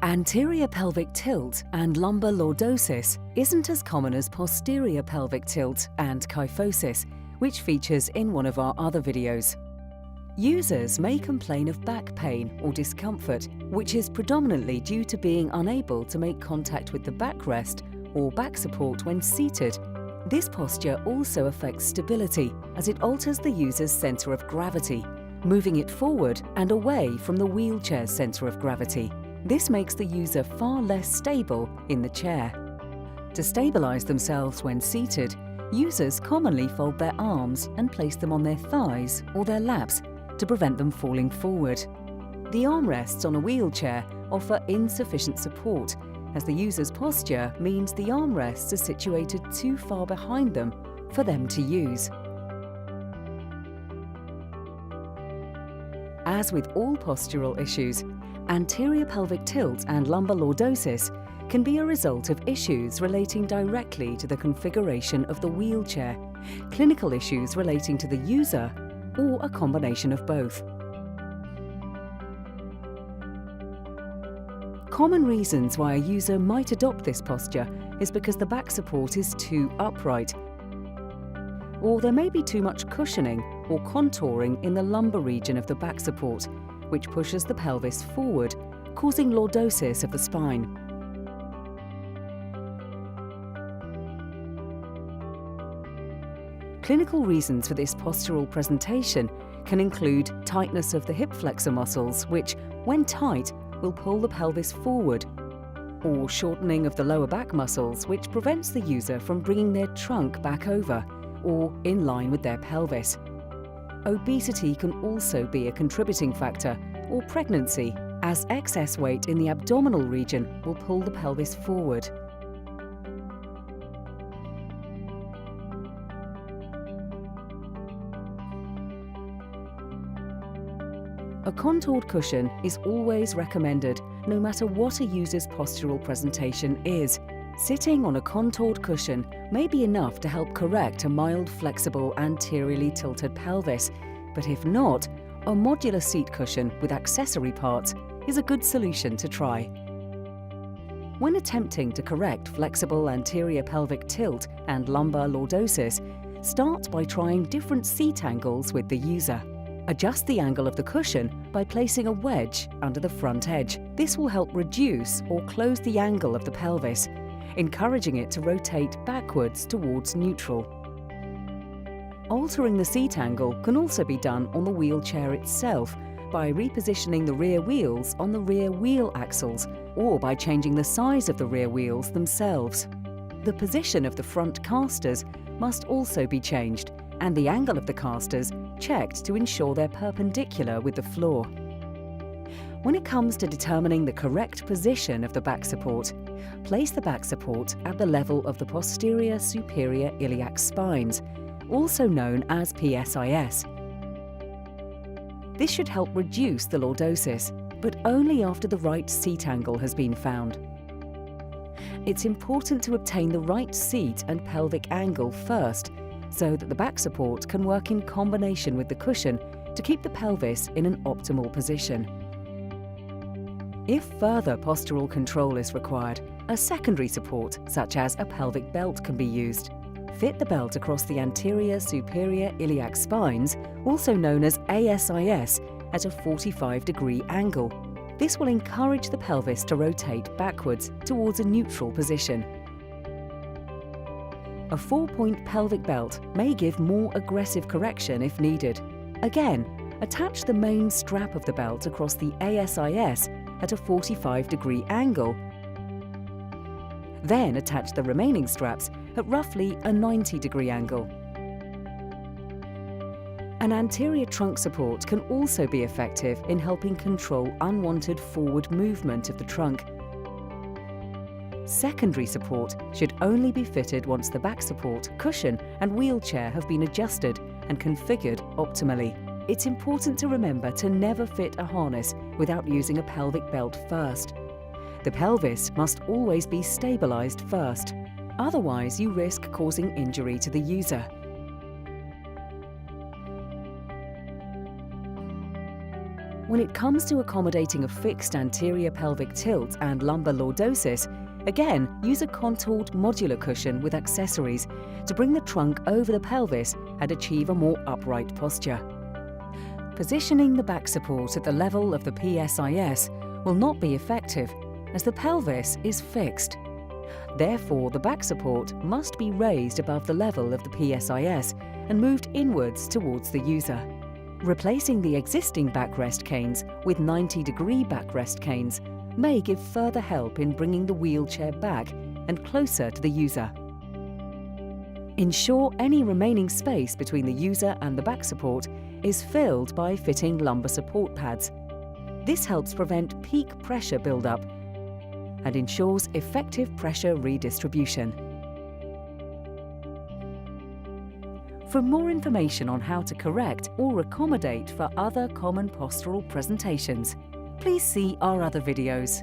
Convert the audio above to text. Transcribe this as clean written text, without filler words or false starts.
Anterior pelvic tilt and lumbar lordosis isn't as common as posterior pelvic tilt and kyphosis, which features in one of our other videos. Users may complain of back pain or discomfort, which is predominantly due to being unable to make contact with the backrest or back support when seated. This posture also affects stability as it alters the user's centre of gravity, moving it forward and away from the wheelchair's centre of gravity. This makes the user far less stable in the chair. To stabilise themselves when seated, users commonly fold their arms and place them on their thighs or their laps to prevent them falling forward. The armrests on a wheelchair offer insufficient support, as the user's posture means the armrests are situated too far behind them for them to use. As with all postural issues, anterior pelvic tilt and lumbar lordosis can be a result of issues relating directly to the configuration of the wheelchair, clinical issues relating to the user, or a combination of both. Common reasons why a user might adopt this posture is because the back support is too upright, or there may be too much cushioning or contouring in the lumbar region of the back support, which pushes the pelvis forward, causing lordosis of the spine. Clinical reasons for this postural presentation can include tightness of the hip flexor muscles, which, when tight, will pull the pelvis forward, or shortening of the lower back muscles, which prevents the user from bringing their trunk back over or in line with their pelvis. Obesity can also be a contributing factor, or pregnancy, as excess weight in the abdominal region will pull the pelvis forward. A contoured cushion is always recommended, no matter what a user's postural presentation is. Sitting on a contoured cushion may be enough to help correct a mild, flexible, anteriorly tilted pelvis, but if not, a modular seat cushion with accessory parts is a good solution to try. When attempting to correct flexible anterior pelvic tilt and lumbar lordosis, start by trying different seat angles with the user. Adjust the angle of the cushion by placing a wedge under the front edge. This will help reduce or close the angle of the pelvis, encouraging it to rotate backwards towards neutral. Altering the seat angle can also be done on the wheelchair itself by repositioning the rear wheels on the rear wheel axles, or by changing the size of the rear wheels themselves. The position of the front casters must also be changed, and the angle of the casters checked to ensure they're perpendicular with the floor. When it comes to determining the correct position of the back support, place the back support at the level of the posterior superior iliac spines, also known as PSIS. This should help reduce the lordosis, but only after the right seat angle has been found. It's important to obtain the right seat and pelvic angle first, so that the back support can work in combination with the cushion to keep the pelvis in an optimal position. If further postural control is required, a secondary support, such as a pelvic belt, can be used. Fit the belt across the anterior superior iliac spines, also known as ASIS, at a 45-degree angle. This will encourage the pelvis to rotate backwards towards a neutral position. A 4-point pelvic belt may give more aggressive correction if needed. Again, attach the main strap of the belt across the ASIS at a 45-degree angle. Then attach the remaining straps at roughly a 90-degree angle. An anterior trunk support can also be effective in helping control unwanted forward movement of the trunk. Secondary support should only be fitted once the back support, cushion and wheelchair have been adjusted and configured optimally. It's important to remember to never fit a harness without using a pelvic belt first. The pelvis must always be stabilized first. Otherwise, you risk causing injury to the user. When it comes to accommodating a fixed anterior pelvic tilt and lumbar lordosis, again, use a contoured modular cushion with accessories to bring the trunk over the pelvis and achieve a more upright posture. Positioning the back support at the level of the PSIS will not be effective as the pelvis is fixed. Therefore, the back support must be raised above the level of the PSIS and moved inwards towards the user. Replacing the existing backrest canes with 90-degree backrest canes may give further help in bringing the wheelchair back and closer to the user. Ensure any remaining space between the user and the back support is filled by fitting lumbar support pads. This helps prevent peak pressure buildup and ensures effective pressure redistribution. For more information on how to correct or accommodate for other common postural presentations, please see our other videos.